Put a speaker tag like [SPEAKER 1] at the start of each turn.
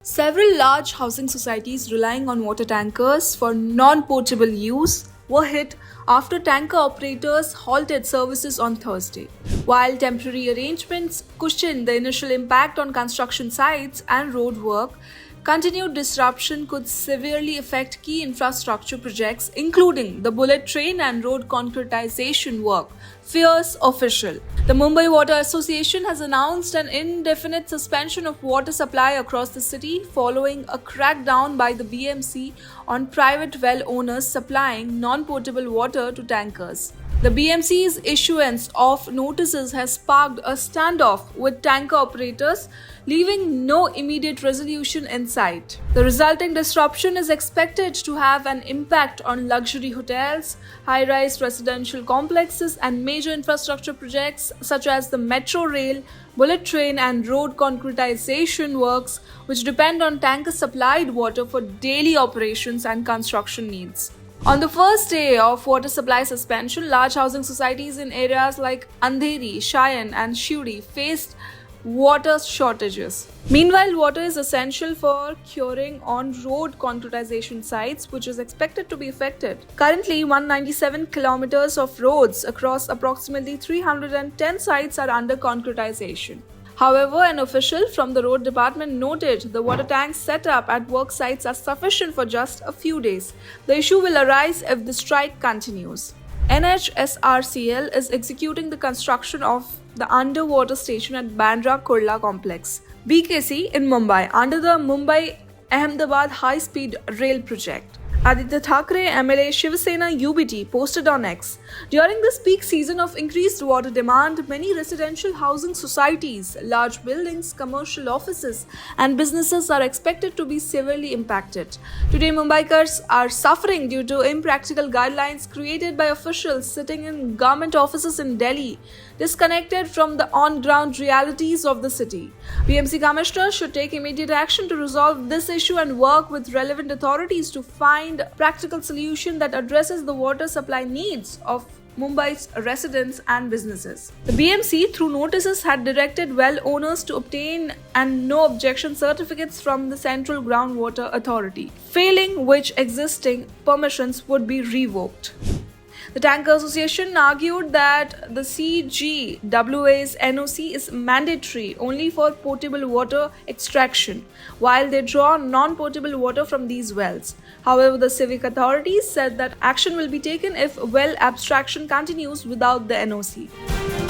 [SPEAKER 1] Several large housing societies relying on water tankers for non potable use were hit after tanker operators halted services on Thursday. While temporary arrangements cushioned the initial impact on construction sites and road work, continued disruption could severely affect key infrastructure projects, including the bullet train and road concretization work, fears official. The Mumbai Water Association has announced an indefinite suspension of water supply across the city following a crackdown by the BMC on private well owners supplying non potable water to tankers. The BMC's issuance of notices has sparked a standoff with tanker operators, leaving no immediate resolution in sight. The resulting disruption is expected to have an impact on luxury hotels, high rise residential complexes, and major infrastructure projects such as the metro rail, bullet train, and road concretization works, which depend on tanker supplied water for daily operations and construction needs. On the first day of water supply suspension, large housing societies in areas like Andheri, Cheyenne, and Shuri faced water shortages. Meanwhile, water is essential for curing on road concretization sites, which is expected to be affected. Currently, 197 kilometers of roads across approximately 310 sites are under concretization. However, an official from the road department noted the water tanks set up at work sites are sufficient for just a few days. The issue will arise if the strike continues. NHSRCL is executing the construction of the underwater station at Bandra Kurla complex, BKC in Mumbai, under the Mumbai Ahmedabad High Speed Rail project. Aditya Thackeray, MLA Shiv Sena UBT, posted on X. During this peak season of increased water demand, many residential housing societies, large buildings, commercial offices, and businesses are expected to be severely impacted. Today, Mumbaikars are suffering due to impractical guidelines created by officials sitting in government offices in Delhi, disconnected from the on-ground realities of the city. BMC Commissioner should take immediate action to resolve this issue and work with relevant authorities to find a practical solution that addresses the water supply needs of Mumbai's residents and businesses. The BMC, through notices, had directed well owners to obtain and no objection certificates from the Central Groundwater Authority, failing which existing permissions would be revoked. The Tanker Association argued that the CGWA's NOC is mandatory only for potable water extraction, while they draw non-potable water from these wells. However, the civic authorities said that action will be taken if well abstraction continues without the NOC.